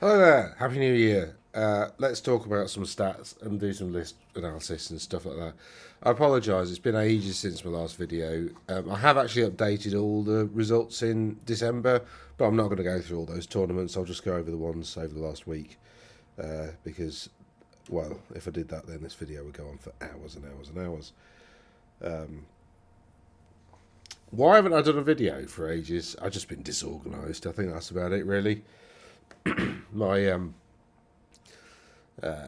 Hello there, Happy New Year. Let's talk about some stats and do some list analysis and stuff like that. I apologise, it's been ages since my last video. I have actually updated all the results in December, but I'm not going to go through all those tournaments. I'll just go over the ones over the last week because, well, if I did that, then this video would go on for hours and hours and hours. Why haven't I done a video for ages? I've just been disorganised. I think that's about it, really. My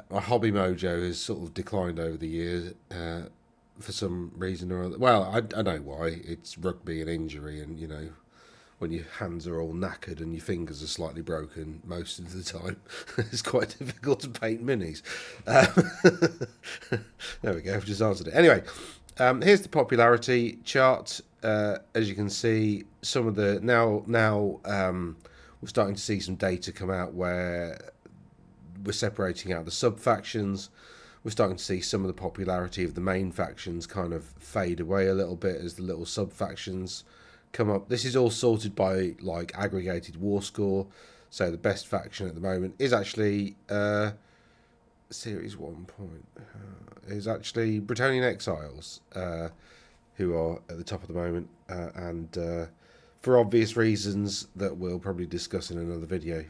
my hobby mojo has sort of declined over the years for some reason or other. Well, I know why. It's rugby and injury, and you know, when your hands are all knackered and your fingers are slightly broken most of the time, it's quite difficult to paint minis. There we go. I've just answered it. Anyway, here's the popularity chart. As you can see, some of the now we're starting to see some data come out where we're separating out the sub-factions. We're starting to see some of the popularity of the main factions kind of fade away a little bit as the little sub-factions come up. This is all sorted by like aggregated war score. So the best faction at the moment is actually Series 1 point. Is actually Bretonnian Exiles, who are at the top of the moment, and for obvious reasons that we'll probably discuss in another video.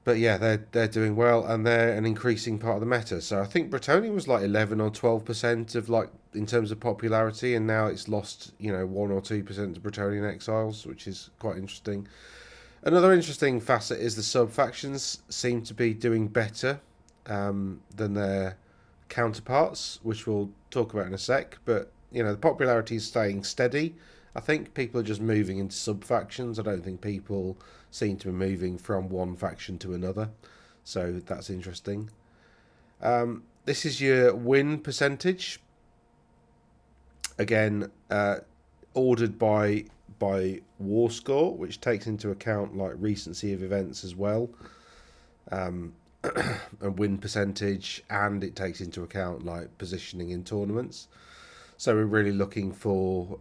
But yeah, they're doing well, and they're an increasing part of the meta. So I think Bretonnia was like 11 or 12% of like in terms of popularity, and now it's lost 1 or 2% to Bretonnian Exiles, which is quite interesting. Another interesting facet is the sub factions seem to be doing better than their counterparts, which we'll talk about in a sec. But the popularity is staying steady. I think people are just moving into sub factions. I don't think people seem to be moving from one faction to another, so that's interesting. This is your win percentage. Again, ordered by war score, which takes into account like recency of events as well, and win percentage, and it takes into account like positioning in tournaments. So we're really looking for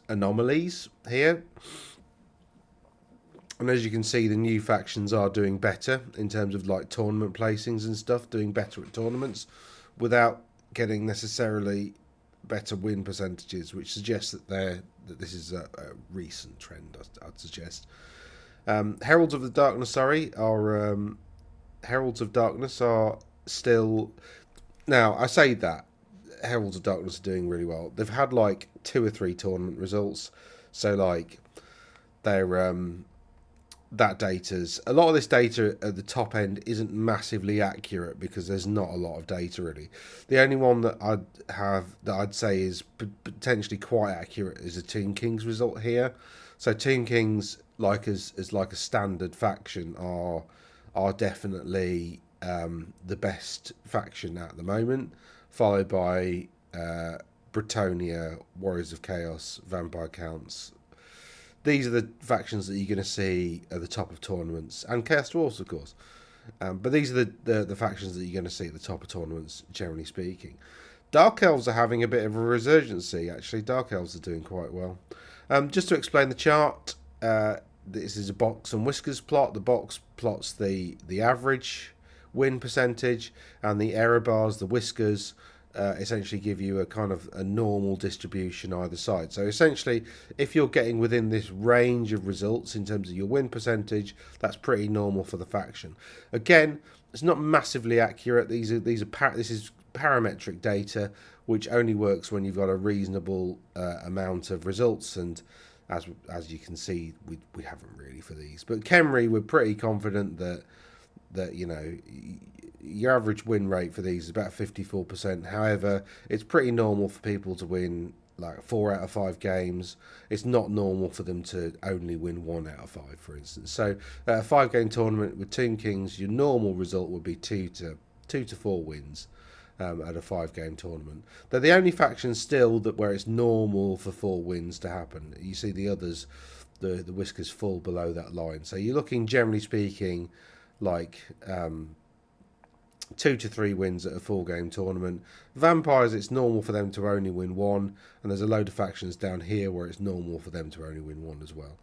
anomalies here. And as you can see, the new factions are doing better in terms of like tournament placings and stuff, doing better at tournaments without getting necessarily better win percentages, which suggests that this is a recent trend, I'd suggest. Heralds of Darkness are still... Now, I say that Heralds of Darkness are doing really well. They've had like 2 or 3 tournament results, so like they're that data's a lot of this data at the top end isn't massively accurate because there's not a lot of data really. The only one that I'd say is potentially quite accurate is a Tomb Kings result here. So Tomb Kings, like as like a standard faction, are definitely the best faction at the moment, followed by Bretonnia, Warriors of Chaos, Vampire Counts. These are the factions that you're going to see at the top of tournaments, and Chaos Dwarfs, of course. But these are the factions that you're going to see at the top of tournaments, generally speaking. Dark Elves are having a bit of a resurgency, actually. Dark Elves are doing quite well. Just to explain the chart, this is a box and whiskers plot. The box plots the average win percentage, and the error bars, the whiskers, essentially give you a kind of a normal distribution either side. So essentially, if you're getting within this range of results in terms of your win percentage, that's pretty normal for the faction. Again, it's not massively accurate. This is parametric data, which only works when you've got a reasonable amount of results, and as you can see, we haven't really for these. But Khemri, we're pretty confident that your average win rate for these is about 54%. However, it's pretty normal for people to win like 4 out of 5 games. It's not normal for them to only win 1 out of 5, for instance. So a 5-game tournament with Tomb Kings, your normal result would be 2 to 4 wins at a 5-game tournament. They're the only faction still where it's normal for 4 wins to happen. You see the others, the whiskers fall below that line. So you're looking, generally speaking, like 2 to 3 wins at a 4-game tournament. Vampires, it's normal for them to only win 1, and there's a load of factions down here where it's normal for them to only win 1 as well.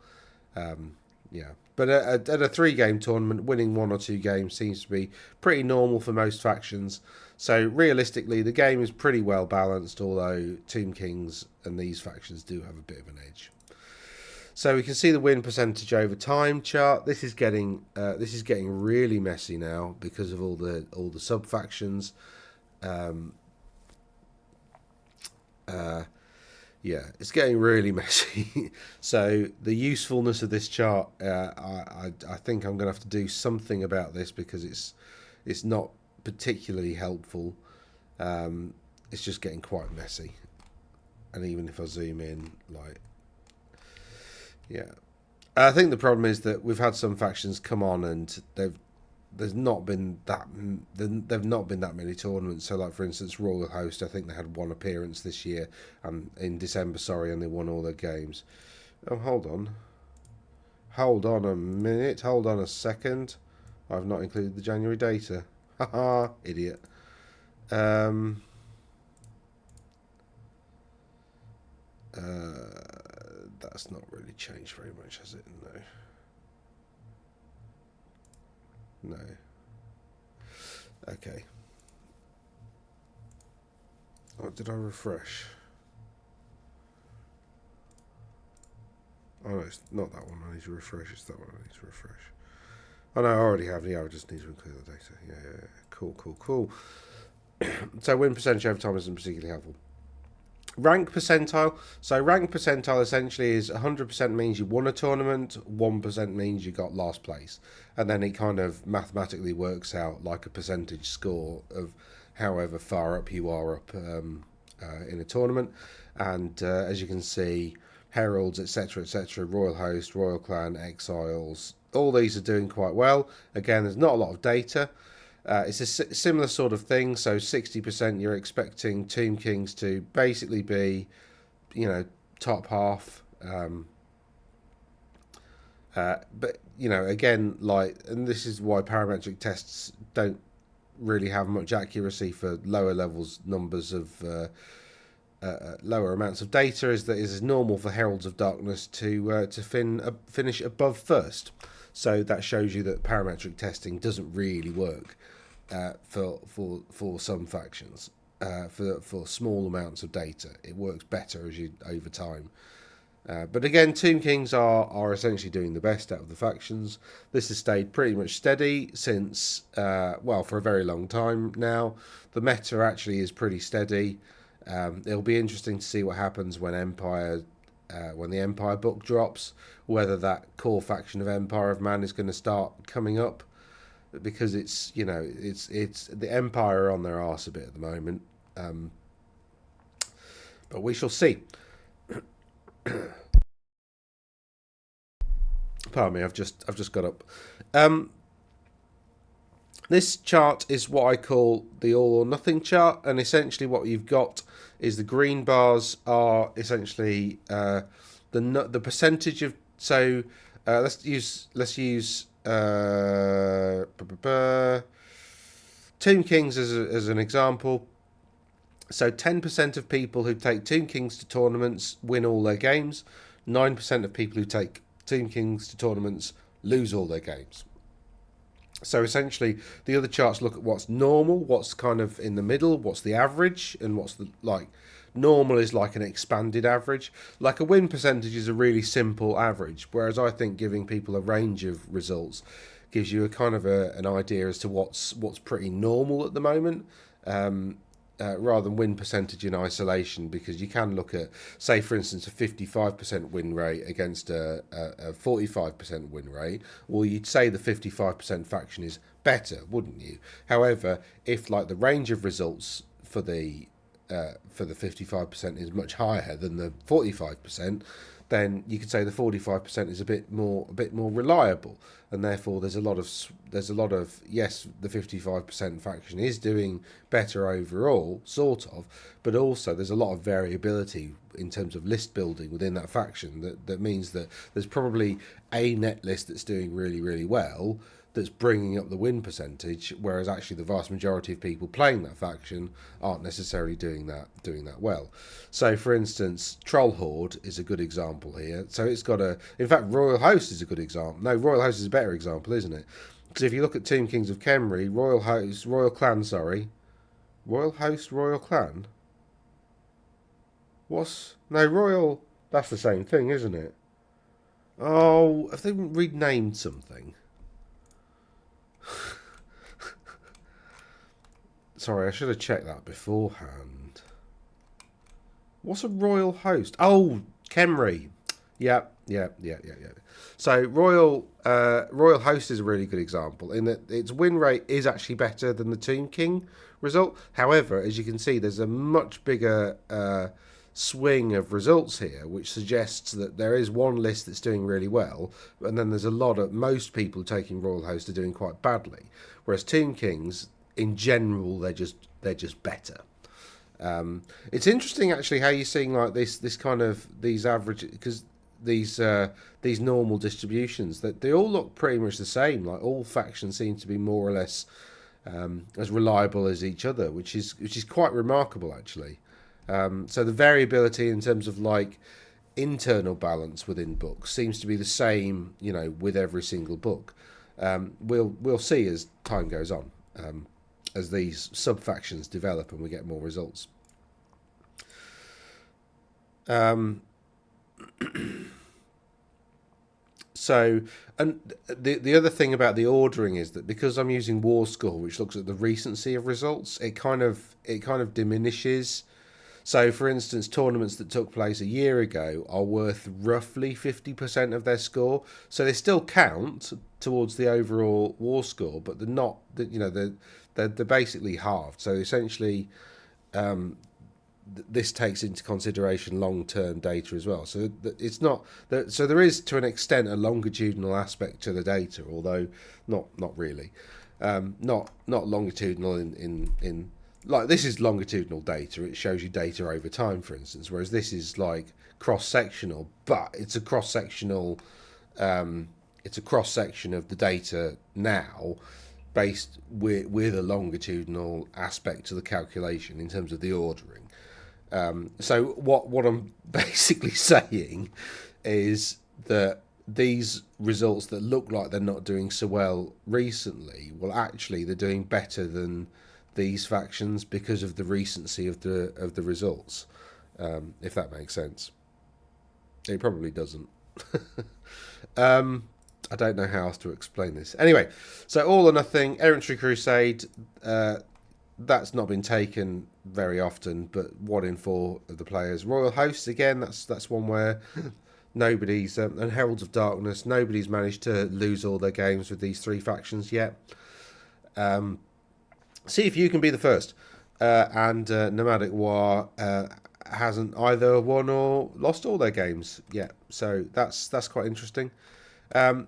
Yeah, but at a 3-game tournament, winning 1 or 2 games seems to be pretty normal for most factions. So realistically, the game is pretty well balanced, although Tomb Kings and these factions do have a bit of an edge. So we can see the win percentage over time chart. This is getting really messy now because of all the sub factions. Yeah, it's getting really messy. So the usefulness of this chart, I think I'm going to have to do something about this because it's not particularly helpful. It's just getting quite messy, and even if I zoom in, like, yeah, I think the problem is that we've had some factions come on and there's not been that many tournaments. So, like for instance, Royal Host, I think they had 1 appearance this year, and in December, sorry, and they won all their games. Oh, hold on a minute, hold on a second. I've not included the January data. Haha, idiot. That's not really changed very much, has it? No. Okay. Oh, did I refresh? Oh no, it's not that one I need to refresh, it's that one I need to refresh. Oh no, I already have. Yeah, I just need to include the data. Yeah. Cool. So win percentage over time isn't particularly helpful. Rank percentile. So rank percentile essentially is 100% means you won a tournament, 1% means you got last place, and then it kind of mathematically works out like a percentage score of however far up you are up in a tournament. And as you can see, Heralds, etc., Royal Host, Royal Clan, Exiles, all these are doing quite well. Again, there's not a lot of data. It's a similar sort of thing. So 60% you're expecting Tomb Kings to basically be, top half. But, again, and this is why parametric tests don't really have much accuracy for lower levels numbers of lower amounts of data, is that it is normal for Heralds of Darkness to finish above first. So that shows you that parametric testing doesn't really work for some factions. For small amounts of data, it works better over time. But again, Tomb Kings are essentially doing the best out of the factions. This has stayed pretty much steady since, for a very long time now. The meta actually is pretty steady. It'll be interesting to see what happens when the Empire book drops, whether that core faction of Empire of Man is going to start coming up, because it's the Empire are on their arse a bit at the moment. But we shall see. Pardon me, I've just got up. This chart is what I call the all or nothing chart, and essentially what you've got is the green bars are essentially the percentage of. So let's use Tomb Kings as an example. So 10% of people who take Tomb Kings to tournaments win all their games. 9% of people who take Tomb Kings to tournaments lose all their games. So essentially, the other charts look at what's normal, what's kind of in the middle, what's the average, and what's the normal is like an expanded average. Like a win percentage is a really simple average, whereas I think giving people a range of results gives you a kind of an idea as to what's pretty normal at the moment. Rather than win percentage in isolation, because you can look at, say, for instance, a 55% win rate against a 45% win rate. Well, you'd say the 55% faction is better, wouldn't you? However, if the range of results for the 55% is much higher than the 45%, then you could say the 45% is a bit more reliable, and therefore there's a lot of yes, the 55% faction is doing better overall, sort of, but also there's a lot of variability in terms of list building within that faction. That means that there's probably a net list that's doing really, really well. that's bringing up the win percentage, whereas actually the vast majority of people playing that faction aren't necessarily doing that well. So, for instance, Troll Horde is a good example here. So it's got in fact, Royal Host is a good example. No, Royal Host is a better example, isn't it? Because if you look at Tomb Kings of Khemri, Royal Clan, Royal Host, Royal Clan. Royal? That's the same thing, isn't it? Oh, have they renamed something? Sorry, I should have checked that beforehand. What's a Royal Host? Oh, Khemri. Yep. So Royal Host is a really good example in that its win rate is actually better than the Tomb King result. However, as you can see, there's a much bigger swing of results here, which suggests that there is one list that's doing really well, and then there's most people taking Royal Host are doing quite badly. Whereas Tomb Kings, in general, they're just better. It's interesting actually how you're seeing like this kind of these average, because these normal distributions, that they all look pretty much the same. Like all factions seem to be more or less as reliable as each other, which is quite remarkable actually. So the variability in terms of like internal balance within books seems to be the same, with every single book. We'll see as time goes on, as these sub-factions develop and we get more results. So, and the other thing about the ordering is that because I'm using War Score, which looks at the recency of results, it kind of diminishes. So, for instance, tournaments that took place a year ago are worth roughly 50% of their score. So they still count towards the overall War Score, but they're not. They're basically halved. So essentially, this takes into consideration long-term data as well. So it's not. So there is, to an extent, a longitudinal aspect to the data, although not really. Not longitudinal in like, this is longitudinal data. It shows you data over time, for instance, whereas this is like cross-sectional, but it's a cross-sectional. It's a cross-section of the data now, based with a longitudinal aspect to the calculation in terms of the ordering. So what I'm basically saying is that these results that look like they're not doing so well recently, well, actually they're doing better than these factions because of the recency of the results. If that makes sense. It probably doesn't. I don't know how else to explain this. Anyway, so All or Nothing, Errantry Crusade, that's not been taken very often, but 1 in 4 of the players. Royal Hosts, again, that's one where nobody's, and Heralds of Darkness, nobody's managed to lose all their games with these 3 factions yet. See if you can be the first. And Nomadic War hasn't either won or lost all their games yet, so that's quite interesting.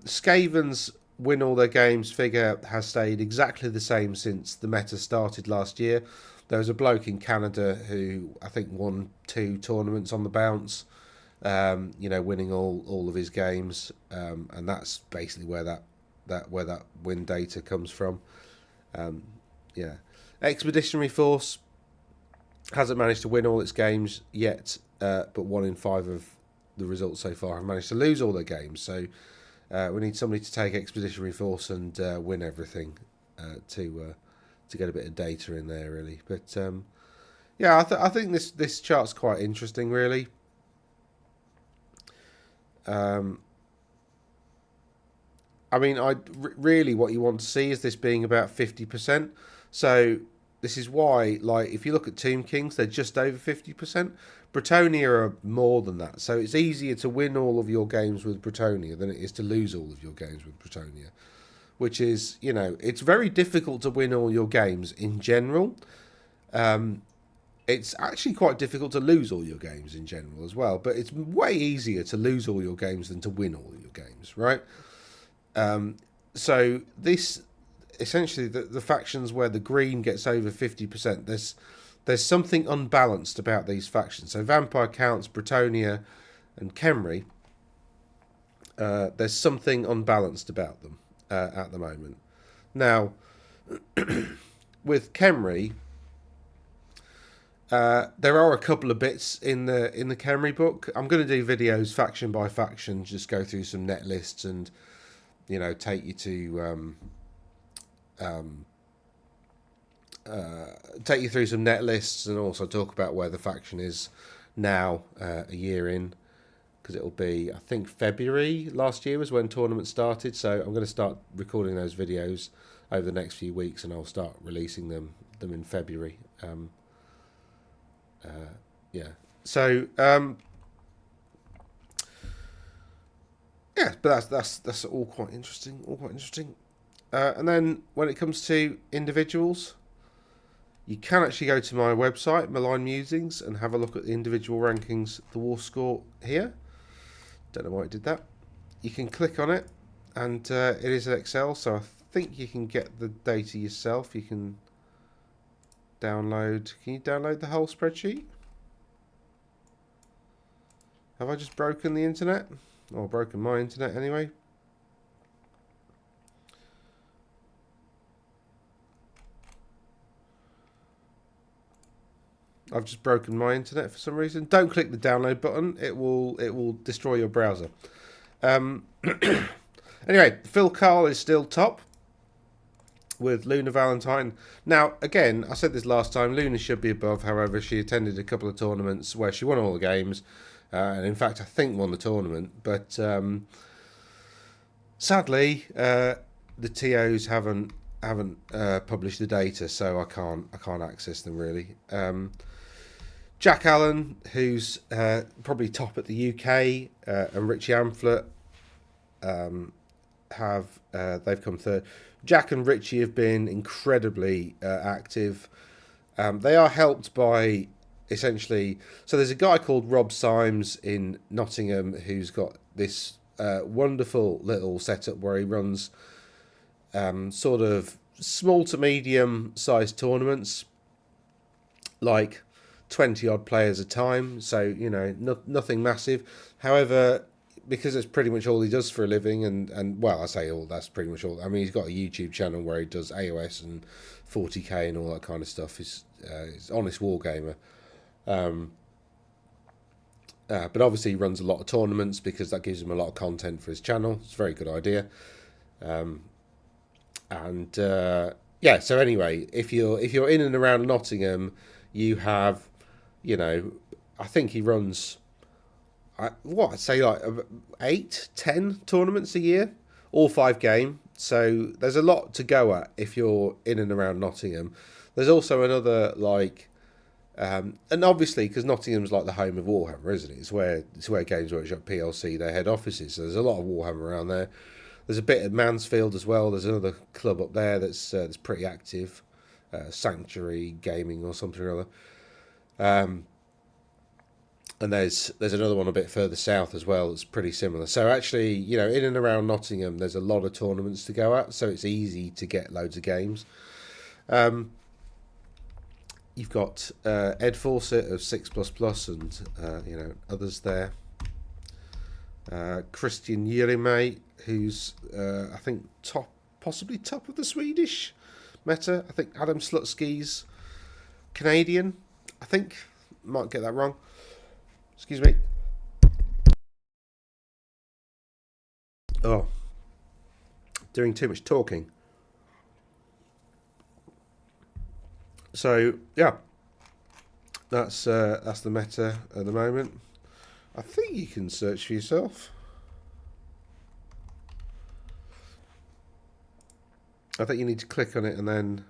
Skaven's win all their games figure has stayed exactly the same since the meta started last year. There was a bloke in Canada who I think won 2 tournaments on the bounce, winning all of his games, and that's basically where that win data comes from. Expeditionary Force hasn't managed to win all its games yet, but 1 in 5 of the results so far have managed to lose all their games. So we need somebody to take Expeditionary Force and win everything to get a bit of data in there, really. But I think this chart's quite interesting, really. Really what you want to see is this being about 50%. So this is why, like, if you look at Tomb Kings, they're just over 50%. Bretonnia are more than that. So it's easier to win all of your games with Bretonnia than it is to lose all of your games with Bretonnia. Which is, it's very difficult to win all your games in general. It's actually quite difficult to lose all your games in general as well. But it's way easier to lose all your games than to win all your games, right? So this, essentially, the factions where the green gets over 50%, there's something unbalanced about these factions. So Vampire Counts, Bretonnia, and Khemri, there's something unbalanced about them. at the moment. Now, with Khemri, there are a couple of bits in the Khemri book. I'm going to do videos faction by faction, just go through some net lists and, you know, take you to take you through some net lists and also talk about where the faction is now, a year in, because it'll be, I think, February last year was when tournament started. So I'm going to start recording those videos over the next few weeks, and I'll start releasing them in February. Yeah. So yeah, but that's all quite interesting. All quite interesting. And then when it comes to individuals, you can actually go to my website, Malign Musings, and have a look at the individual rankings, the war score here. Don't know why it did that. You can click on it, and it is an Excel, so I think you can get the data yourself. You can download. Can you download the whole spreadsheet? Have I just broken the internet? Or broken my internet anyway? I've just broken my internet for some reason. Don't click the download button. It will destroy your browser. Anyway, Phil Carl is still top with Luna Valentine. Now, again, I said this last time, Luna should be above. However, she attended a couple of tournaments where she won all the games. And in fact, I think won the tournament. But sadly, the TOs haven't published the data, so I can't access them really. Jack Allen, who's probably top at the UK, and Richie Amphlett they've come third. Jack and Richie have been incredibly active. They are helped by essentially. So there's a guy called Rob Symes in Nottingham who's got this wonderful little setup where he runs sort of small to medium sized tournaments, like 20 odd players a time, so you know, nothing massive. However, because it's pretty much all he does for a living, and well, I say all, that's pretty much all. I mean, he's got a YouTube channel where he does AOS and 40k and all that kind of stuff. He's honest wargamer, but obviously he runs a lot of tournaments because that gives him a lot of content for his channel. It's a very good idea. Yeah, so anyway, if you're in and around Nottingham, you have, you know, I think he runs, I'd say like 8-10 tournaments a year, all 5 game. So there's a lot to go at if you're in and around Nottingham. There's also another like, and obviously because Nottingham's like the home of Warhammer, isn't it? It's where Games Workshop PLC, their head office is. So there's a lot of Warhammer around there. There's a bit at Mansfield as well. There's another club up there that's pretty active, Sanctuary Gaming or something or other. And there's another one a bit further south as well that's pretty similar. So actually, you know, in and around Nottingham, there's a lot of tournaments to go at, so it's easy to get loads of games. You've got Ed Fawcett of 6++, and you know, others there. Christian Jereme, who's I think possibly top of the Swedish meta. I think Adam Slutsky's Canadian. I think, might get that wrong. Excuse me. Oh, doing too much talking. So yeah, that's the meta at the moment. I think you can search for yourself. I think you need to click on it and then.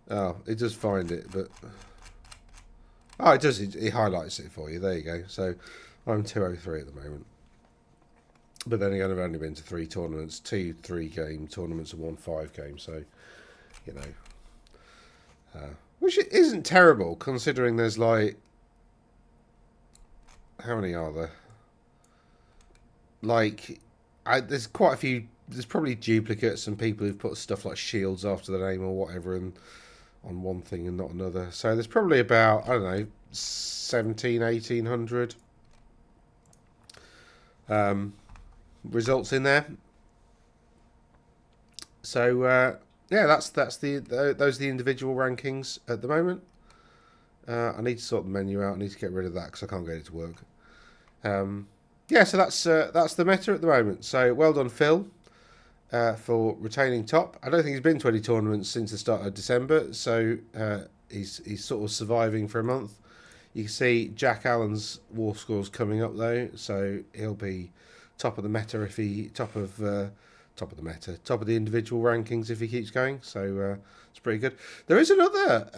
Oh, it does find it, but oh, it does. It highlights it for you. There you go. So I'm 203 at the moment. But then again, I've only been to 3 tournaments, 2 3-game tournaments and 1 5-game. So, you know, which isn't terrible considering there's like, how many are there? Like, there's quite a few. There's probably duplicates and people who've put stuff like shields after the name or whatever, and on one thing and not another. So there's probably about, I don't know, 1800 results in there. So yeah, that's those are the individual rankings at the moment. I need to sort the menu out. I need to get rid of that because I can't get it to work. Yeah, so that's the meta at the moment. So well done, Phil, for retaining top. I don't think he's been to any tournaments since the start of December, so he's sort of surviving for a month. You can see Jack Allen's war scores coming up though, so he'll be top of the meta if he top of the individual rankings if he keeps going. So it's pretty good. There is another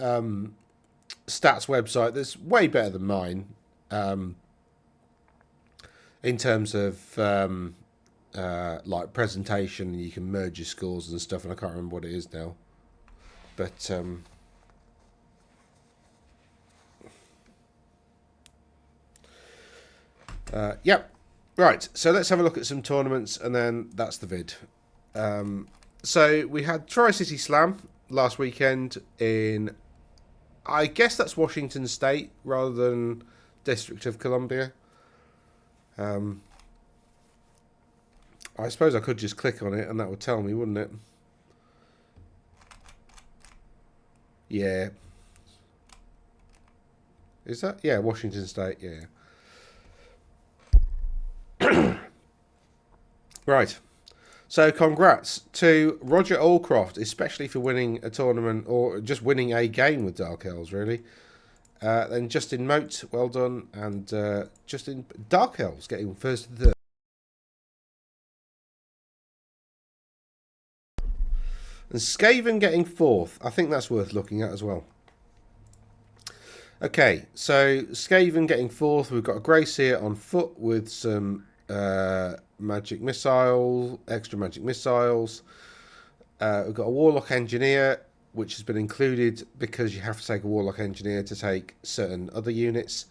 stats website that's way better than mine in terms of like presentation. You can merge your scores and stuff, and I can't remember what it is now, but yep. Right, so let's have a look at some tournaments, and then that's the vid. So we had Tri-City Slam last weekend in, I guess that's Washington State rather than District of Columbia. I suppose I could just click on it and that would tell me, wouldn't it? Yeah. Is that? Yeah, Washington State, yeah. Right. So congrats to Roger Allcroft, especially for winning a tournament or just winning a game with Dark Elves, really. Then Justin Moat, well done. And Justin Dark Elves getting first and third. And Skaven getting fourth. I think that's worth looking at as well. Okay, so Skaven getting fourth. We've got a Grey Seer on foot with some magic missile, extra magic missiles. We've got a Warlock Engineer, which has been included because you have to take a Warlock Engineer to take certain other units.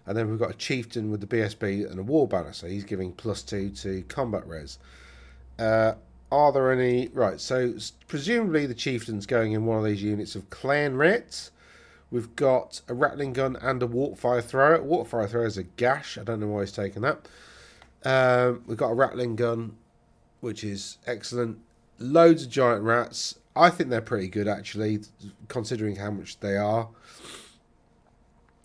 And then we've got a Chieftain with the BSB and a War Banner, so he's giving +2 to combat res. Are there any... Right, so presumably the Chieftain's going in one of these units of Clan Writ. We've got a Rattling Gun and a Warpfire Thrower. Warpfire Thrower is a gash. I don't know why he's taken that. We've got a Rattling Gun, which is excellent. Loads of Giant Rats. I think they're pretty good, actually, considering how much they are.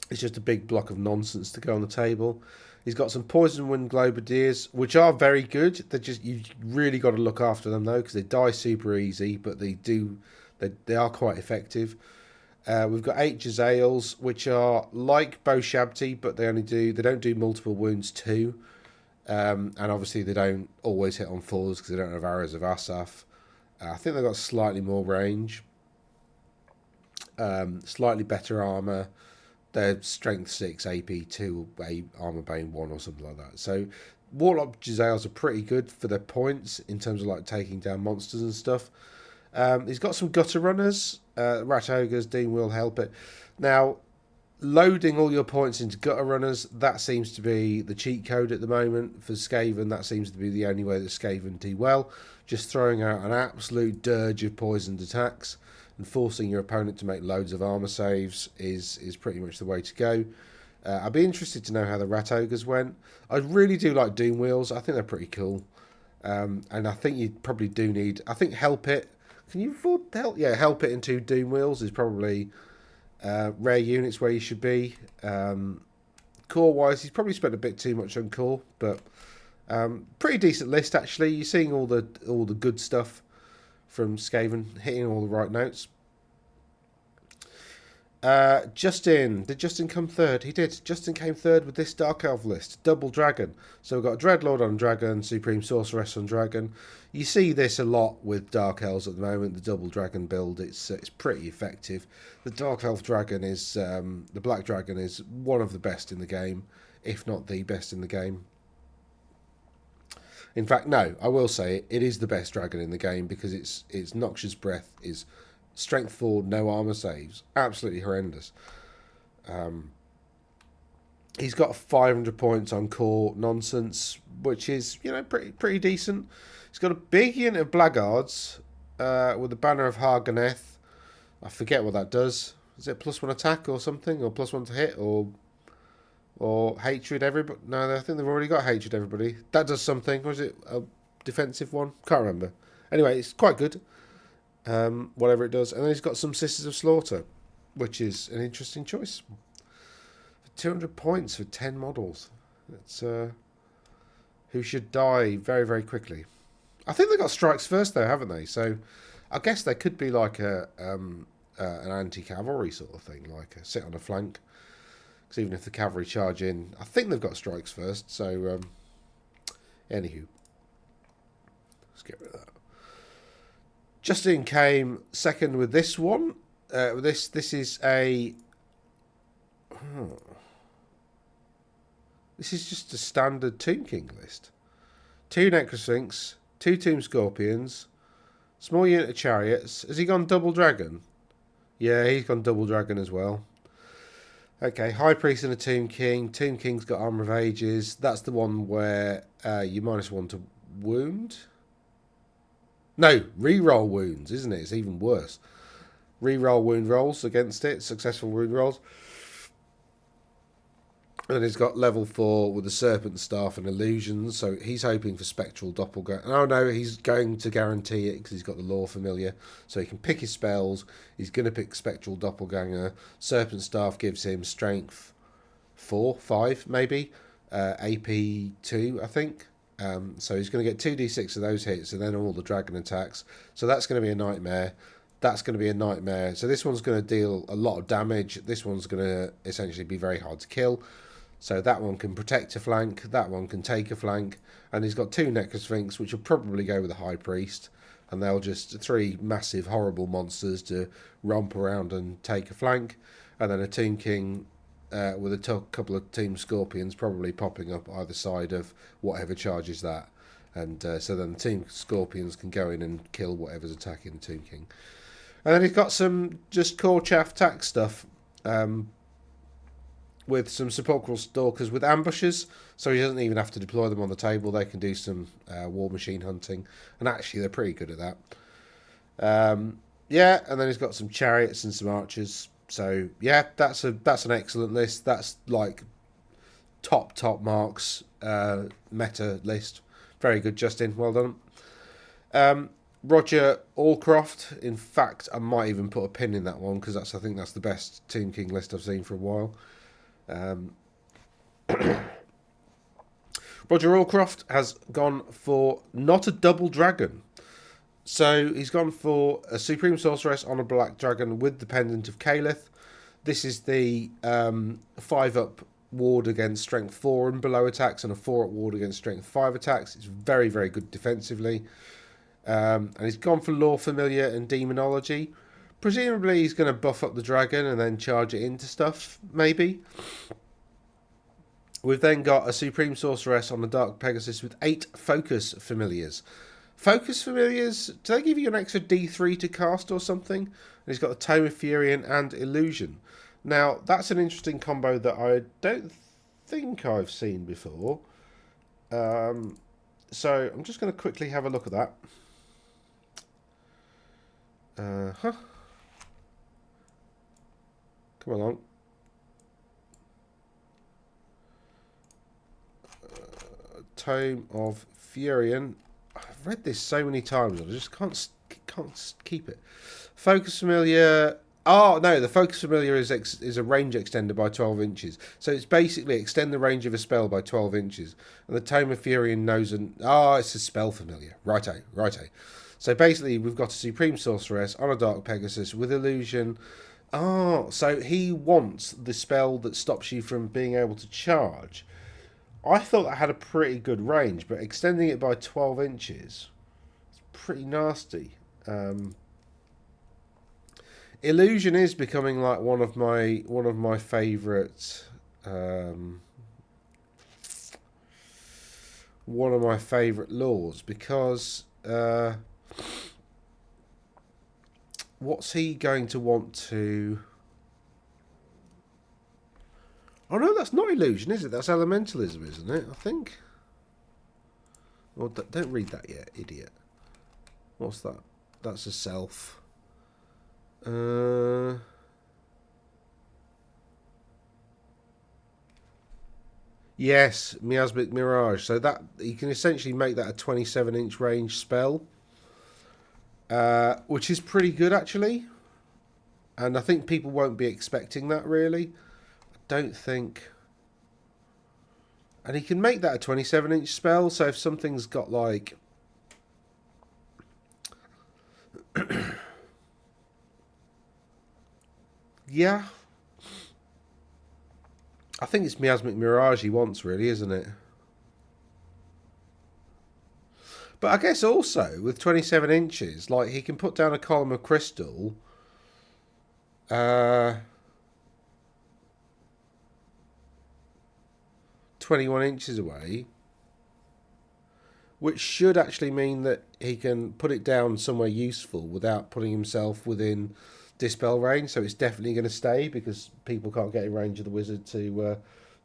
It's just a big block of nonsense to go on the table. He's got some Poison Wind Globadiers, which are very good. They're just, you've really got to look after them, though, because they die super easy, but they are quite effective. We've got 8 Jezzails, which are like Bo Shabti, but they don't do multiple wounds too. And obviously they don't always hit on 4s because they don't have arrows of Asaf. I think they've got slightly more range, slightly better armor. They're strength 6, AP 2, armor bane 1 or something like that. So Warlock Jezzails are pretty good for their points in terms of like taking down monsters and stuff. He's got some gutter runners. Rat Ogres, Dean will help it. Now, loading all your points into gutter runners, that seems to be the cheat code at the moment for Skaven. That seems to be the only way that Skaven do well. Just throwing out an absolute dirge of poisoned attacks and forcing your opponent to make loads of armor saves is pretty much the way to go. I'd be interested to know how the Rat Ogres went. I really do like Doom Wheels. I think they're pretty cool. And I think you probably do need... I think Help It... Can you afford Help? Yeah, Help It and 2 Doom Wheels is probably rare units where you should be. Core-wise, he's probably spent a bit too much on core, but pretty decent list, actually. You're seeing all the good stuff from Skaven, hitting all the right notes. Justin. Did Justin come third? He did. Justin came third with this Dark Elf list. Double Dragon. So we've got Dreadlord on Dragon, Supreme Sorceress on Dragon. You see this a lot with Dark Elves at the moment, the Double Dragon build. It's pretty effective. The Dark Elf Dragon is... the Black Dragon is one of the best in the game, if not the best in the game. In fact, no, I will say it is the best dragon in the game because its Noxious Breath is... Strength 4, no armor saves. Absolutely horrendous. He's got 500 points on core nonsense, which is, you know, pretty decent. He's got a big unit of Blackguards with the Banner of Harganeth. I forget what that does. Is it +1 attack or something? Or +1 to hit? Or Or hatred everybody. No, I think they've already got hatred everybody. That does something. Was it a defensive one? Can't remember. Anyway, it's quite good. Whatever it does. And then he's got some Sisters of Slaughter, which is an interesting choice. 200 points for 10 models. That's who should die very, very quickly. I think they got strikes first though, haven't they? So I guess they could be like an anti-cavalry sort of thing, like a sit on a flank. Because even if the cavalry charge in, I think they've got strikes first. So anywho, let's get rid of that. Justin came second with this one. This is a. This is just a standard Tomb King list. 2 Necrosphinx, 2 Tomb Scorpions, small unit of chariots. Has he gone double dragon? Yeah, he's gone double dragon as well. Okay, High Priest and a Tomb King. Tomb King's got Armour of Ages. That's the one where you -1 to wound. No, reroll wounds, isn't it? It's even worse. Reroll wound rolls against it, successful wound rolls. And he's got level 4 with the Serpent Staff and Illusions, so he's hoping for Spectral Doppelganger. Oh no, he's going to guarantee it because he's got the Lore Familiar, so he can pick his spells. He's going to pick Spectral Doppelganger. Serpent Staff gives him Strength 4, 5 maybe, AP 2 I think. So he's going to get 2d6 of those hits and then all the dragon attacks. So that's going to be a nightmare. That's going to be a nightmare. So this one's going to deal a lot of damage. This one's going to essentially be very hard to kill. So that one can protect a flank, that one can take a flank, and he's got 2 Necrosphinx, which will probably go with a High Priest, and they'll just 3 massive, horrible monsters to romp around and take a flank, and then a Tomb King with a couple of Tomb Scorpions probably popping up either side of whatever charges that, and so then the Tomb Scorpions can go in and kill whatever's attacking the Tomb King. And then he's got some just core chaff tack stuff, with some Sepulchral Stalkers with ambushes, so he doesn't even have to deploy them on the table. They can do some war machine hunting, and actually they're pretty good at that. Yeah, and then he's got some chariots and some archers. So yeah, that's an excellent list. That's like top marks meta list. Very good, Justin. Well done. Roger Allcroft. In fact, I might even put a pin in that one because I think that's the best Tomb King list I've seen for a while. Roger Allcroft has gone for not a double dragon. So he's gone for a Supreme Sorceress on a black dragon with the Pendant of Calith. This is the 5-up ward against Strength 4 and below attacks, and a 4-up ward against Strength 5 attacks. It's very, very good defensively. And he's gone for Lore Familiar and Demonology. Presumably he's going to buff up the dragon and then charge it into stuff, maybe. We've then got a Supreme Sorceress on the Dark Pegasus with 8 Focus Familiars. Focus Familiars, do they give you an extra D3 to cast or something? And he's got the Tome of Furion and Illusion. Now, that's an interesting combo that I don't think I've seen before. So I'm just going to quickly have a look at that. Come along. Tome of Furion. I've read this so many times, I just can't keep it. Focus Familiar. Oh no, the Focus Familiar is a range extender by 12 inches. So it's basically extend the range of a spell by 12 inches. And the Tome of Furion knows it's a spell familiar. Righto. So basically we've got a Supreme Sorceress on a Dark Pegasus with Illusion. Oh, so he wants the spell that stops you from being able to charge. I thought that had a pretty good range, but extending it by 12 inches is pretty nasty. Illusion is becoming like one of my favourite laws because what's he going to want to... Oh no, that's not illusion, is it? That's elementalism, isn't it? I think. Well, don't read that yet, idiot. What's that? That's a self. Yes, Miasmic Mirage. So that you can essentially make that a 27-inch range spell, which is pretty good actually. And I think people won't be expecting that really. I don't think. And he can make that a 27-inch spell. So if something's got like yeah. I think it's Miasmic Mirage he wants, really, isn't it? But I guess also, with 27 inches, like, he can put down a column of crystal. 21 inches away. Which should actually mean that he can put it down somewhere useful without putting himself within dispel range. So it's definitely going to stay because people can't get in range of the wizard to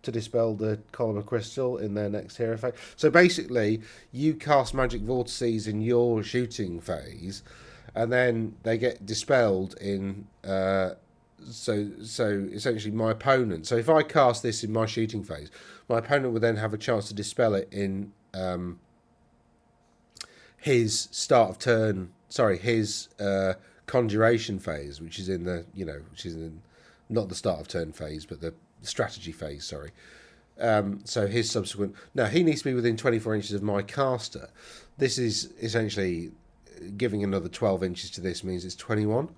dispel the column of crystal in their next hero phase. So basically, you cast magic vortices in your shooting phase, and then they get dispelled in. So essentially, my opponent. So if I cast this in my shooting phase, my opponent would then have a chance to dispel it in his start of turn. Sorry, his conjuration phase, which is in the which is in not the start of turn phase, but the strategy phase. Sorry. So his subsequent. Now he needs to be within 24 inches of my caster. This is essentially giving another 12 inches to this means it's 21.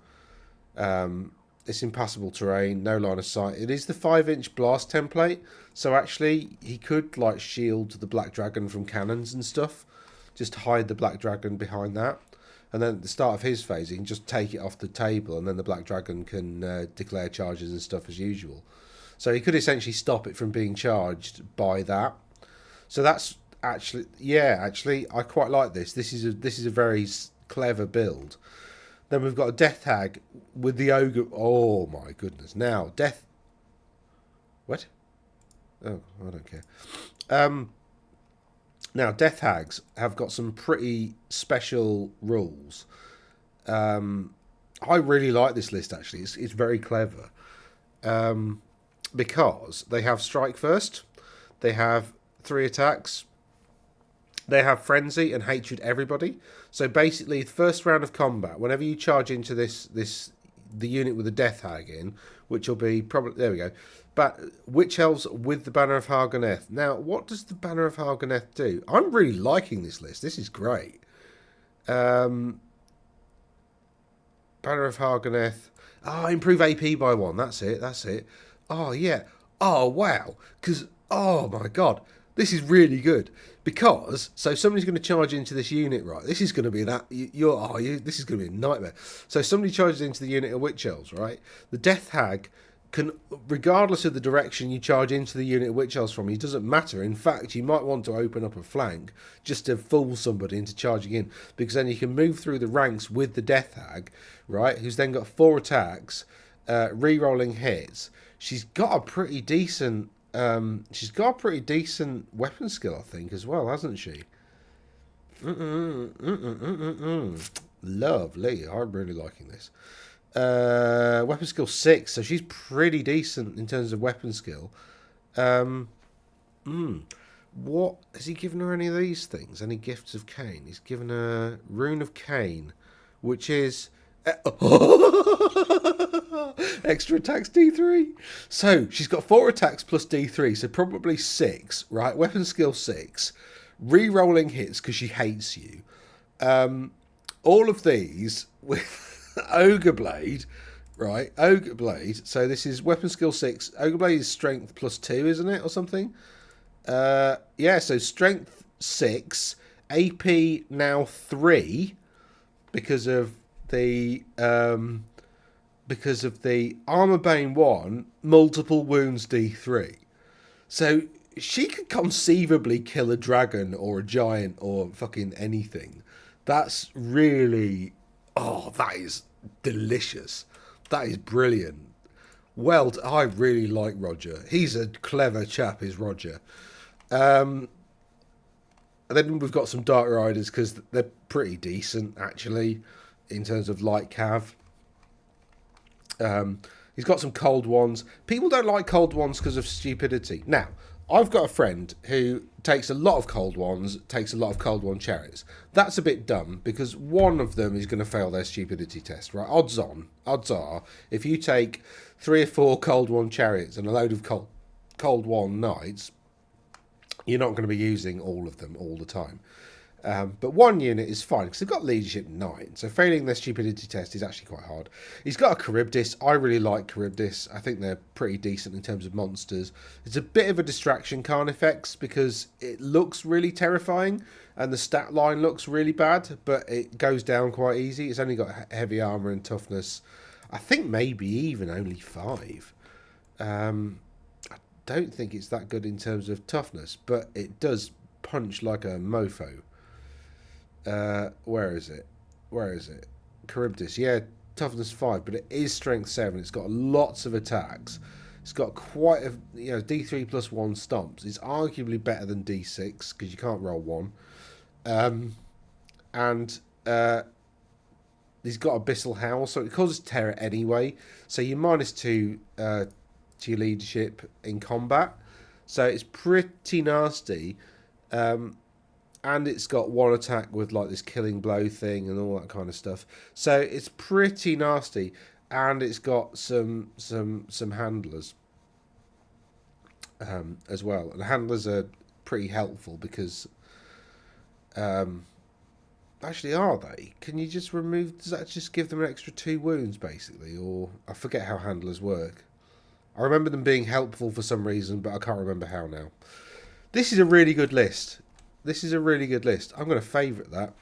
It's impassable terrain, no line of sight. It is the 5-inch blast template, so actually he could like shield the black dragon from cannons and stuff, just hide the black dragon behind that, and then at the start of his phase he can just take it off the table, and then the black dragon can declare charges and stuff as usual. So he could essentially stop it from being charged by that. So that's actually, I quite like this. This is a very clever build. Then we've got a Death Hag with the Ogre. Oh my goodness. Now, Death... What? Oh, I don't care. Now, Death Hags have got some pretty special rules. I really like this list, actually. It's very clever. Because they have Strike First. They have 3 attacks. They have Frenzy and Hatred Everybody. So basically, the first round of combat, whenever you charge into the unit with the Death Hag in, which will be probably, there we go, but Witch Elves with the Banner of Hargoneth. Now, what does the Banner of Hargoneth do? I'm really liking this list. This is great. Banner of Hargoneth. Improve AP by 1. That's it. Oh, yeah. Oh, wow. Because, oh my God. This is really good because somebody's going to charge into this unit, right? This is going to be this is going to be a nightmare. So somebody charges into the unit of Witch Elves, right? The Death Hag can, regardless of the direction you charge into the unit of Witch Elves from, it doesn't matter. In fact, you might want to open up a flank just to fool somebody into charging in, because then you can move through the ranks with the Death Hag, right? Who's then got 4 attacks, re-rolling hits. She's got a pretty decent. She's got a pretty decent weapon skill, I think, as well, hasn't she? Lovely. I'm really liking this. Weapon skill 6, so she's pretty decent in terms of weapon skill. What has he given her? Any of these things? Any gifts of Cain? He's given her Rune of Cain, which is extra attacks D3. So she's got 4 attacks plus D3, so probably 6, right? Weapon skill 6, re-rolling hits because she hates you. All of these with Ogre Blade, right? Ogre Blade. So this is weapon skill 6. Ogre Blade is strength plus 2, isn't it, or something? Yeah. So strength 6, AP now 3 because of the Armor Bane 1, multiple wounds D3. So she could conceivably kill a dragon or a giant or fucking anything. That's really, that is delicious. That is brilliant. Well, I really like Roger. He's a clever chap, is Roger. And then we've got some Dark Riders because they're pretty decent, actually, in terms of light cav. He's got some cold ones. People don't like cold ones because of stupidity. Now, I've got a friend who takes a lot of cold ones, takes a lot of cold one chariots. That's a bit dumb because one of them is going to fail their stupidity test, right? Odds are, if you take 3 or 4 cold one chariots and a load of cold one knights, you're not going to be using all of them all the time. But one unit is fine because they've got leadership 9, so failing their stupidity test is actually quite hard. He's got a Charybdis. I really like Charybdis. I think they're pretty decent in terms of monsters. It's a bit of a distraction Carnifex because it looks really terrifying and the stat line looks really bad, but it goes down quite easy. It's only got heavy armor and toughness. I think maybe even only 5. I don't think it's that good in terms of toughness, but it does punch like a mofo. Where is it? Charybdis. Yeah, toughness 5, but it is strength 7. It's got lots of attacks. It's got quite a D3 plus 1 stomps. It's arguably better than D6 because you can't roll 1. And he's got Abyssal Howl, so it causes terror anyway. So you're -2 to your leadership in combat. So it's pretty nasty. And it's got 1 attack with like this killing blow thing and all that kind of stuff. So it's pretty nasty, and it's got some handlers as well. And handlers are pretty helpful because, actually, are they? Can you just remove? Does that just give them an extra 2 wounds basically? Or I forget how handlers work. I remember them being helpful for some reason, but I can't remember how now. This is a really good list. I'm going to favourite that.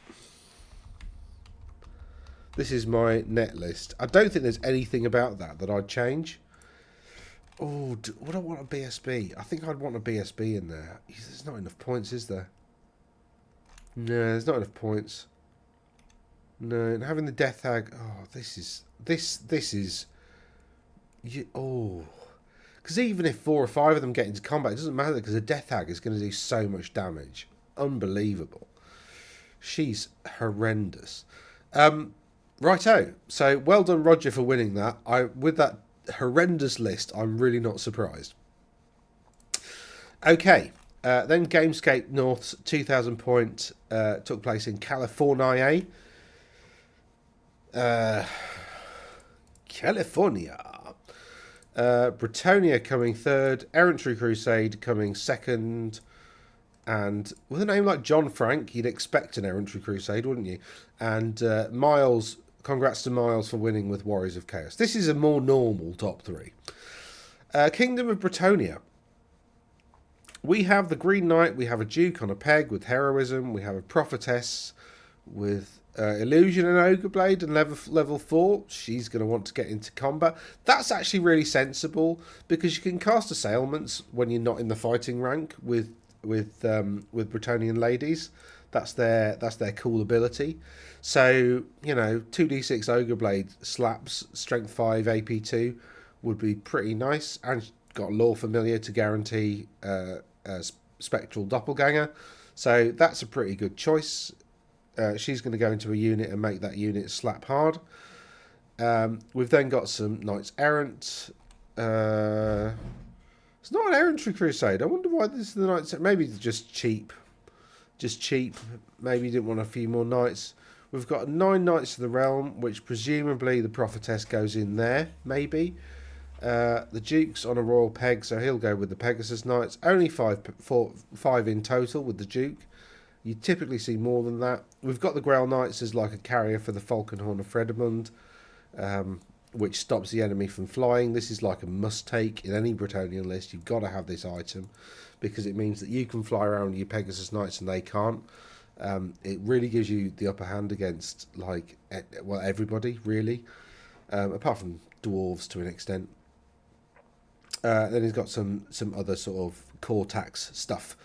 This is my net list. I don't think there's anything about that I'd change. Oh, would I want a BSB? I think I'd want a BSB in there. There's not enough points, is there? No, there's not enough points. No, and having the Death Hag. Oh, this is. Oh. Because even if 4 or 5 of them get into combat, it doesn't matter because the Death Hag is going to do so much damage. Unbelievable. She's horrendous. Righto. So well done, Roger, for winning that. With that horrendous list, I'm really not surprised. Okay. Then Gamescape North's 2,000 point took place in California. Britannia coming 3rd, Errantry Crusade coming 2nd, and with a name like John Frank, you'd expect an Errantry Crusade, wouldn't you? And Miles, congrats to Miles for winning with Warriors of Chaos. This is a more normal top 3. Kingdom of Britannia. We have the Green Knight, we have a Duke on a peg with Heroism, we have a Prophetess with Illusion and Ogre Blade and level 4. She's going to want to get into combat. That's actually really sensible because you can cast Assailments when you're not in the fighting rank with Bretonnian ladies. That's their cool ability. So 2d6 Ogre Blade slaps strength 5 AP2 would be pretty nice, and got Law Familiar to guarantee Spectral Doppelganger. So that's a pretty good choice. She's going to go into a unit and make that unit slap hard. We've then got some Knights Errant. It's not an Errantry Crusade. I wonder why this is the Knights. Maybe it's just cheap. Maybe you didn't want a few more Knights. We've got 9 Knights of the Realm, which presumably the Prophetess goes in there. Maybe. The Duke's on a royal peg, so he'll go with the Pegasus Knights. Only 5 in total with the Duke. You typically see more than that. We've got the Grail Knights as like a carrier for the Falkenhorn of Fredemund, which stops the enemy from flying. This is like a must-take in any Bretonnian list. You've got to have this item because it means that you can fly around with your Pegasus Knights and they can't. It really gives you the upper hand against everybody, really, apart from dwarves to an extent. Then he's got some other sort of core tax stuff.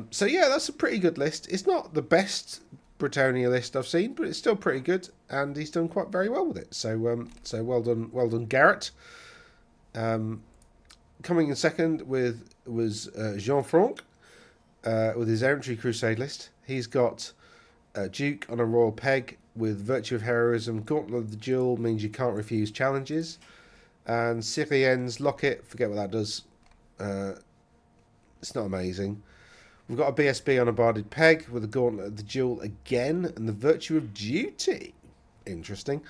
So yeah, that's a pretty good list. It's not the best Britannia list I've seen, but it's still pretty good, and he's done quite very well with it. So well done, Garrett. Coming in second was Jean Franck with his Errantry Crusade list. He's got Duke on a royal peg with Virtue of Heroism. Gauntlet of the Duel means you can't refuse challenges, and Cyrien's Locket. Forget what that does. It's not amazing. We've got a BSB on a barded peg with a gauntlet of the duel again, and the virtue of duty. Interesting.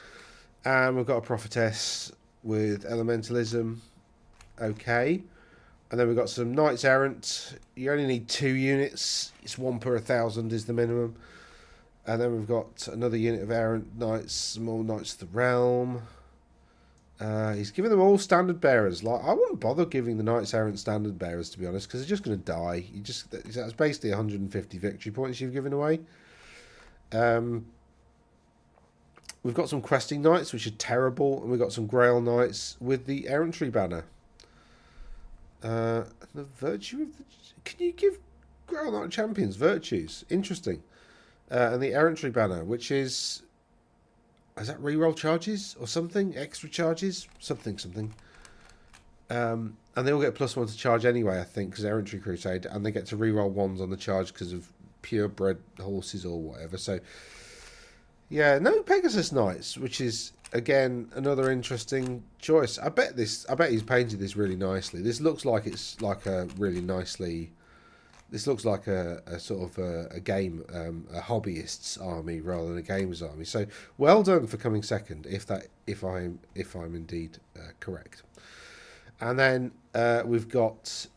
And we've got a prophetess with elementalism. Okay. And then we've got some knights errant. You only need 2 units. It's 1 per 1,000 is the minimum. And then we've got another unit of errant knights, some more knights of the realm. He's giving them all standard bearers. Like, I wouldn't bother giving the knights errant standard bearers, to be honest, because they're just going to die. That's basically 150 victory points you've given away. We've got some questing knights, which are terrible, and we've got some Grail knights with the errantry banner. The virtue of the... Can you give Grail Knight champions virtues? Interesting. And the errantry banner, which is... Is that reroll charges or something? Extra charges? Something. And they all get +1 to charge anyway, I think, because errantry crusade, and they get to reroll 1s on the charge because of purebred horses or whatever. So, yeah, no Pegasus Knights, which is, again, another interesting choice. I bet he's painted this really nicely. This looks like it's like a really nicely... This looks like a sort of a game, a hobbyist's army rather than a gamer's army. So well done for coming second, if I'm indeed correct. And then we've got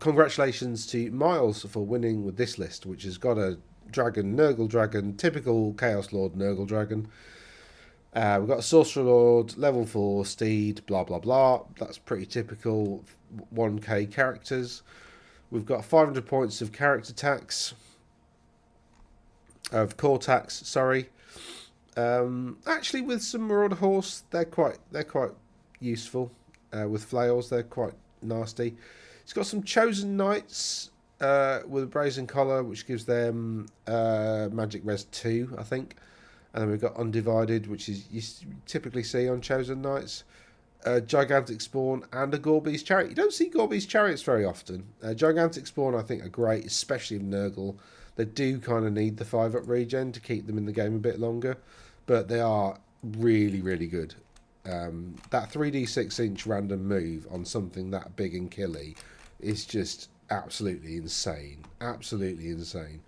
congratulations to Miles for winning with this list, which has got a dragon, Nurgle dragon, typical Chaos Lord Nurgle dragon. We've got a Sorcerer Lord, level 4 steed, blah blah blah. That's pretty typical 1k characters. We've got 500 points of character tax, of core tax. Sorry. Actually, with some Marauder Horse, they're quite useful. With flails, they're quite nasty. It's got some Chosen Knights with a Brazen Collar, which gives them Magic Res 2, I think. And then we've got Undivided, which is you typically see on Chosen Knights. Gigantic Spawn and a Gorby's Chariot. You don't see Gorby's Chariots very often. Gigantic Spawn, I think, are great, especially in Nurgle. They do kind of need the 5-up regen to keep them in the game a bit longer, but they are really, really good. That 3d6-inch random move on something that big and killy is just absolutely insane. Absolutely insane.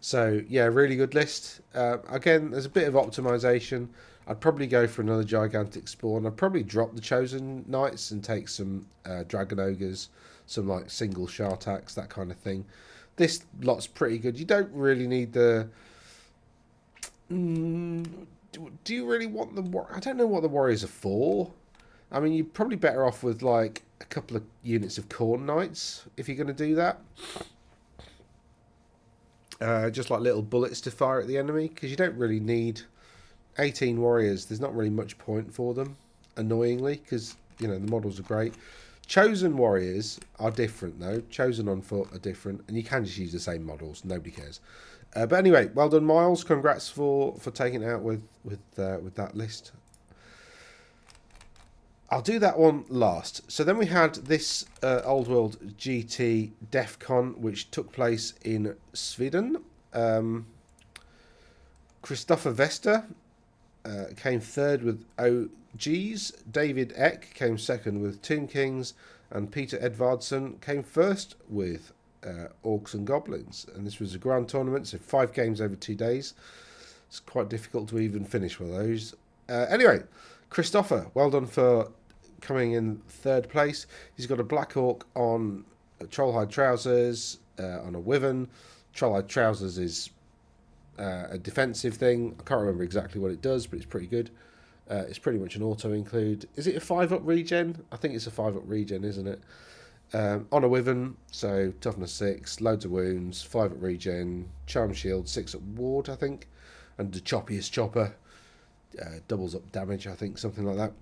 So, yeah, really good list. Again, there's a bit of optimization. I'd probably go for another Gigantic Spawn. I'd probably drop the Chosen Knights and take some Dragon Ogres, some like single Shartax, that kind of thing. This lot's pretty good. You don't really need the... do you really want the... I don't know what the Warriors are for. I mean, you're probably better off with like a couple of units of Khorne Knights if you're going to do that. Just like little bullets to fire at the enemy, because you don't really need... 18 warriors, there's not really much point for them, annoyingly, because, you know, the models are great. Chosen warriors are different, though. Chosen on foot are different, and you can just use the same models. Nobody cares. But anyway, well done, Miles. Congrats for taking it out with that list. I'll do that one last. So then we had this Old World GT Defcon, which took place in Sweden. Kristofer Vesta came third with OGs. David Eck came second with Tomb Kings, and Peter Edvardsson came first with Orcs and Goblins. And this was a grand tournament, so 5 games over 2 days. It's quite difficult to even finish one of those. Anyway, Kristofer, well done for coming in third place. He's got a Black Orc on Trollhide Trousers, on a Wyvern. Trollhide Trousers is a defensive thing. I can't remember exactly what it does, but it's pretty good. It's pretty much an auto include. Is it a 5-up regen? I think it's a 5-up regen, isn't it? On a Wyvern, so toughness 6, loads of wounds, 5-up regen, charm shield, 6-up ward, I think, and the choppiest chopper, doubles up damage, I think, something like that.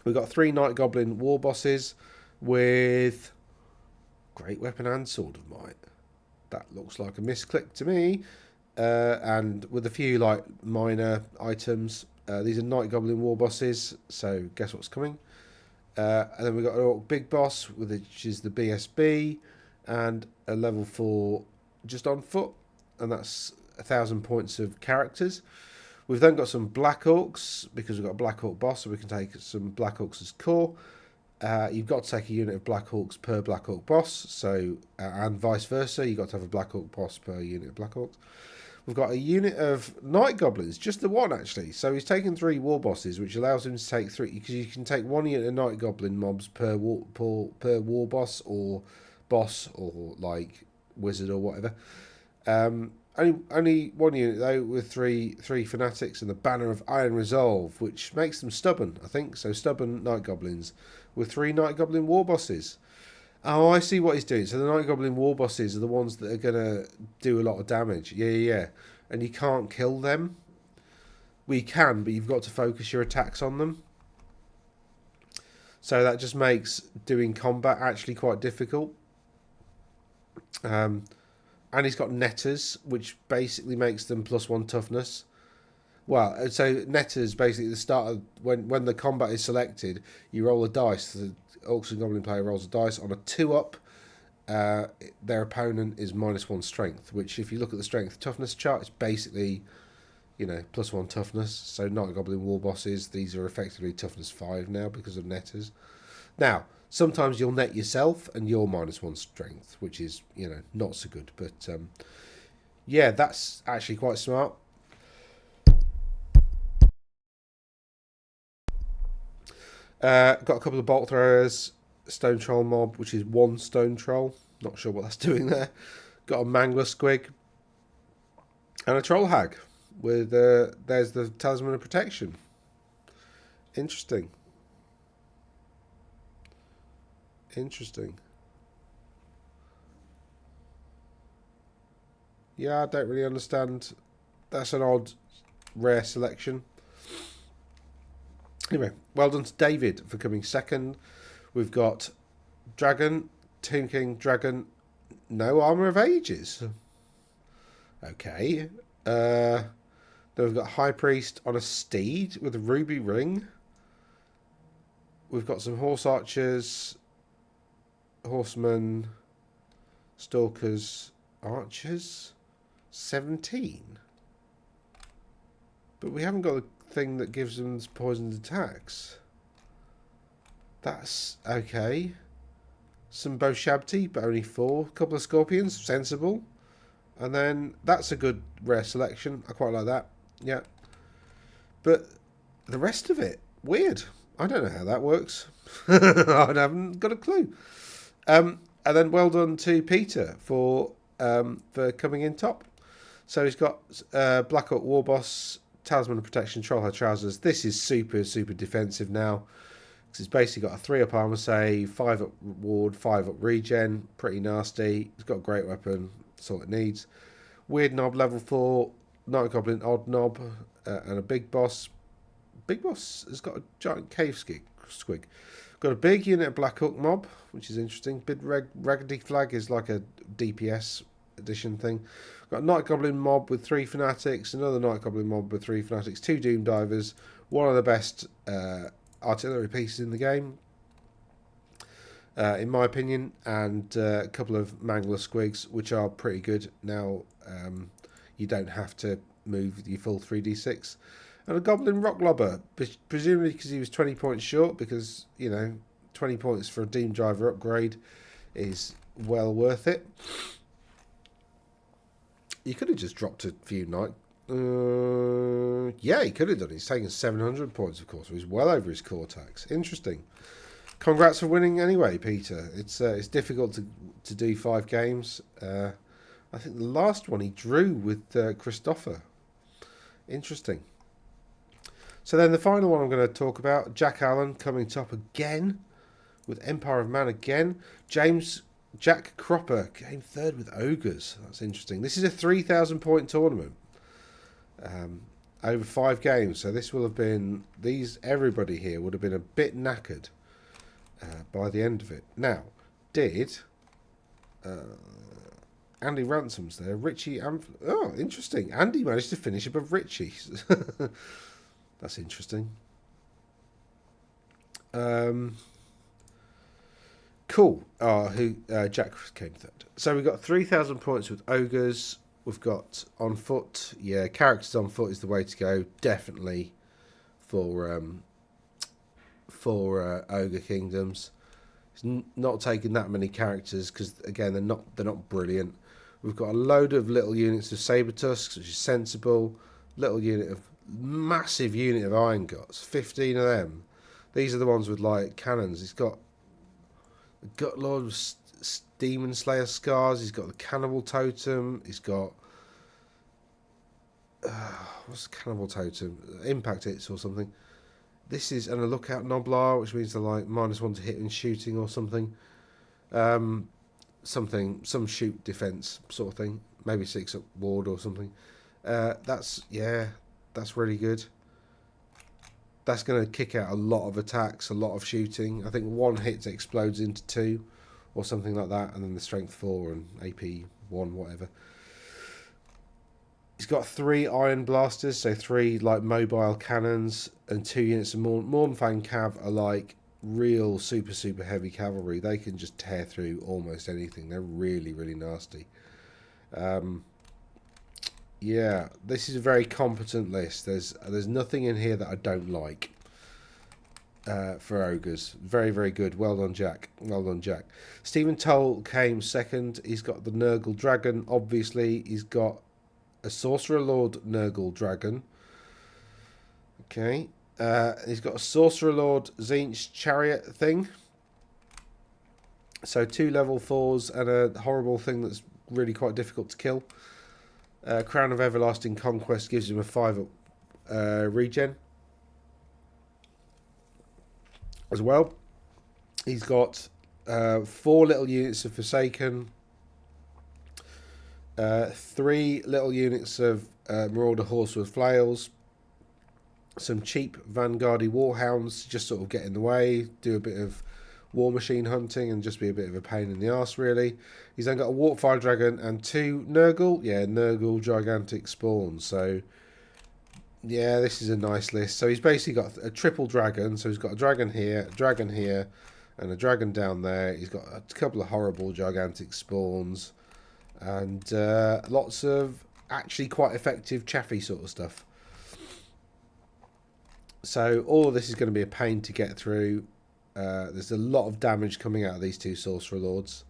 We've got 3 Night Goblin war bosses with Great Weapon and Sword of Might. That looks like a misclick to me. And with a few like minor items. These are Night Goblin war bosses, so guess what's coming. And then we've got an Orc Big Boss, which is the BSB, and a level 4 just on foot, and that's 1,000 points of characters. We've then got some Black Orcs, because we've got a Black Orc boss, so we can take some Black Orcs as core. You've got to take a unit of Black Hawks per Black Hawk boss, so and vice versa. You've got to have a Black Hawk boss per unit of Black Hawks. We've got a unit of Night Goblins, just the one actually. So he's taken 3 war bosses, which allows him to take 3, because you can take 1 unit of Night Goblin mobs per war boss or like wizard or whatever. Only 1 unit though, with three fanatics and the Banner of Iron Resolve, which makes them stubborn, I think. So stubborn Night Goblins with 3 Night Goblin war bosses. Oh, I see what he's doing. So the Night Goblin war bosses are the ones that are going to do a lot of damage. Yeah. And you can't kill them. We can, but you've got to focus your attacks on them. So that just makes doing combat actually quite difficult. And he's got netters, which basically makes them +1 toughness. Well, so netters basically at the start of when the combat is selected, you roll a dice. The Orcs and Goblin player rolls a dice on a 2-up. Their opponent is -1 strength, which if you look at the strength toughness chart, it's basically, +1 toughness. So Night Goblin war bosses, these are effectively toughness 5 now because of netters. Now, sometimes you'll net yourself and you're -1 strength, which is, not so good. But, yeah, that's actually quite smart. Got a couple of bolt throwers, stone troll mob, which is 1 stone troll. Not sure what that's doing there. Got a mangler squig and a troll hag with there's the talisman of protection. Interesting. Yeah, I don't really understand. That's an odd, rare selection. Anyway, well done to David for coming second. We've got Dragon, Tomb King, Dragon, no Armour of Ages. Okay. Then we've got High Priest on a steed with a ruby ring. We've got some horse archers, horsemen, stalkers, archers. 17. But we haven't got the thing that gives them poisoned attacks. That's okay. Some Boshabti, but only 4. A couple of scorpions, sensible. And then that's a good rare selection. I quite like that. Yeah. But the rest of it, weird. I don't know how that works. I haven't got a clue. And then well done to Peter for coming in top. So he's got Black Hawk War Boss, Talisman of Protection, Trollhead Trousers. This is super defensive now. Because it's basically got a 3-up armor save, 5-up ward, 5-up regen. Pretty nasty. It's got a great weapon. That's all it needs. Weird Knob level 4, Night Goblin Odd Knob, and a Big Boss. Big Boss has got a giant cave squig. Got a big unit of Black Hawk mob, which is interesting. Big Raggedy Flag is like a DPS edition thing. Got a Night Goblin mob with 3 fanatics, another Night Goblin mob with 3 fanatics, 2 Doom Divers, one of the best artillery pieces in the game, in my opinion, and a couple of Mangler Squigs, which are pretty good. Now you don't have to move your full 3d6. And a Goblin Rock Lobber, presumably because he was 20 points short, because, 20 points for a Doom Driver upgrade is well worth it. He could have just dropped a few night. Yeah, he could have done. He's taken 700 points, of course. So he's well over his core tax. Interesting. Congrats for winning anyway, Peter. It's difficult to do 5 games. I think the last one he drew with Kristofer. Interesting. So then the final one I'm going to talk about, Jack Allen coming top again with Empire of Man again. Jack Cropper came 3rd with Ogres. That's interesting. This is a 3,000 point tournament over 5 games. So this will have been, everybody here would have been a bit knackered by the end of it. Now, did Andy Ransom's there? Richie, oh, interesting. Andy managed to finish above Richie. That's interesting. Cool. Jack came 3rd. So we've got 3,000 points with Ogres. We've got on foot. Yeah, characters on foot is the way to go. Definitely for for Ogre Kingdoms. He's not taking that many characters because again they're not brilliant. We've got a load of little units of saber tusks, which is sensible. Massive unit of iron guts, 15 of them. These are the ones with like cannons. He's got the gut lord with demon slayer scars. He's got the cannibal totem. He's got what's the cannibal totem? Impact hits or something. This is a lookout noblar, which means they're like -1 to hit and shooting or something. Some shoot defense sort of thing. Maybe 6 up ward or something. That's really good. That's going to kick out a lot of attacks, a lot of shooting. I think 1 hit explodes into 2 or something like that, and then the strength 4 and AP 1, whatever. He's got 3 iron blasters, so 3 like mobile cannons, and 2 units of Mornfang Cav are like real super heavy cavalry. They can just tear through almost anything. They're really nasty. Yeah, this is a very competent list. There's nothing in here that I don't like for ogres. Very good. Well done, Jack. Well done, Jack. Stephen Toll came second. He's got the Nurgle Dragon. Obviously, he's got a Sorcerer Lord Nurgle Dragon. Okay. He's got a Sorcerer Lord Tzeentch Chariot thing. So 2 level 4s and a horrible thing that's really quite difficult to kill. Crown of Everlasting Conquest gives him a 5 regen. As well. He's got 4 little units of Forsaken. 3 little units of Marauder Horse with Flails. Some cheap Vanguardy Warhounds to just sort of get in the way, do a bit of war machine hunting and just be a bit of a pain in the arse, really. He's then got a Warpfire Dragon and 2 Nurgle. Yeah, Nurgle Gigantic Spawns. So, yeah, this is a nice list. So he's basically got a triple dragon. So he's got a dragon here, and a dragon down there. He's got a couple of horrible Gigantic Spawns. And lots of actually quite effective chaffy sort of stuff. So all of this is going to be a pain to get through. There's a lot of damage coming out of these 2 Sorcerer Lords.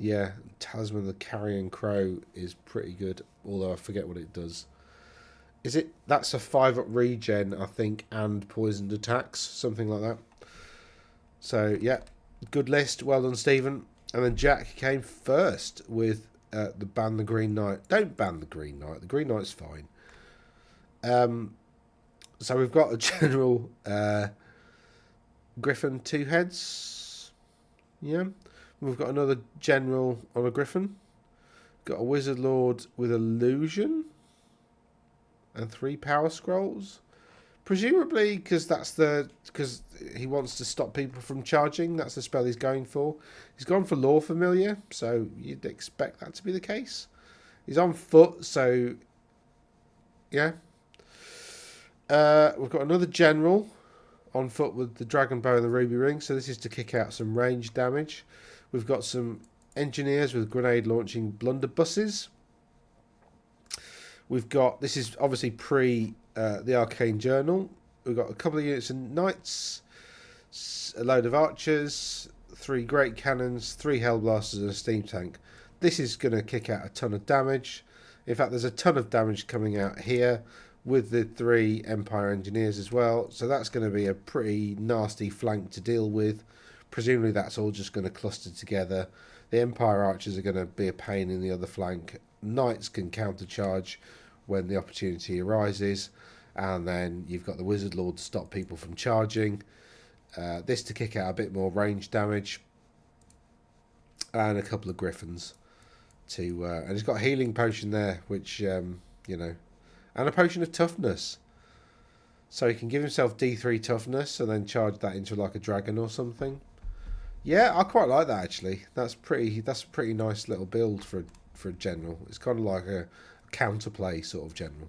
Yeah, Talisman of the Carrion Crow is pretty good, although I forget what it does. That's a 5 up regen, I think, and poisoned attacks, something like that. So, yeah, good list. Well done, Stephen. And then Jack came first with the Ban the Green Knight. Don't ban the Green Knight. The Green Knight's fine. So we've got a general Griffin 2 heads. Yeah. We've got another general on a Griffin. Got a Wizard Lord with Illusion. And 3 Power Scrolls. Presumably because he wants to stop people from charging. That's the spell he's going for. He's gone for Lore Familiar, so you'd expect that to be the case. He's on foot, so yeah. We've got another general on foot with the Dragon Bow and the Ruby Ring, so this is to kick out some range damage. We've got some engineers with grenade launching blunderbusses. This is obviously pre the Arcane Journal. We've got a couple of units of knights, a load of archers, 3 great cannons, 3 hellblasters and a steam tank. This is going to kick out a ton of damage. In fact, there's a ton of damage coming out here with the 3 Empire Engineers as well. So that's going to be a pretty nasty flank to deal with. Presumably that's all just going to cluster together. The Empire Archers are going to be a pain in the other flank. Knights can countercharge when the opportunity arises. And then you've got the Wizard Lord to stop people from charging. This to kick out a bit more range damage. And a couple of Griffins. And he's got a healing potion there, which, and a potion of toughness. So he can give himself D3 toughness and then charge that into like a dragon or something. Yeah, I quite like that actually. That's a pretty nice little build for a general. It's kind of like a counterplay sort of general.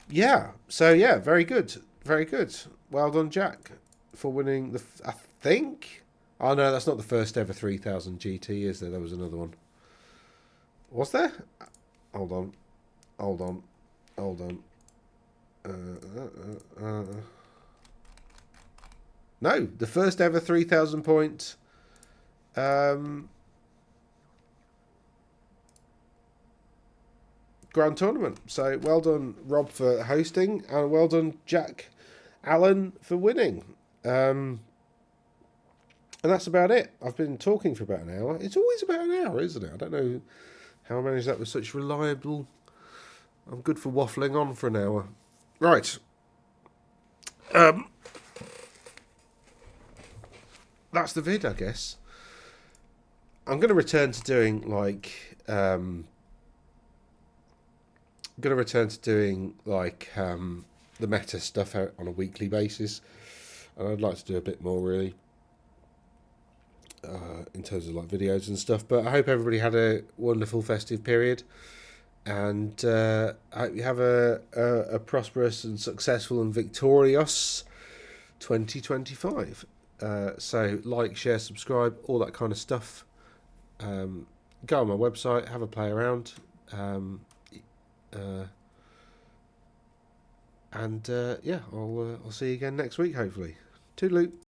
Yeah. So yeah, very good. Very good. Well done, Jack, for winning I think. Oh no, that's not the first ever 3000 GT, is there? There was another one. Was there? Hold on. No, the first ever 3,000 point grand tournament. So well done, Rob, for hosting, and well done, Jack Allen, for winning. And that's about it. I've been talking for about an hour. It's always about an hour, isn't it? I don't know how I managed that with such reliable... I'm good for waffling on for an hour. Right. That's the vid, I guess. I'm going to return to doing, like... the meta stuff out on a weekly basis. And I'd like to do a bit more, really. In terms of like videos and stuff, but I hope everybody had a wonderful festive period, and I hope you have a prosperous and successful and victorious 2025. So like, share, subscribe, all that kind of stuff. Go on my website, have a play around, and yeah, I'll see you again next week, hopefully. Toodaloo.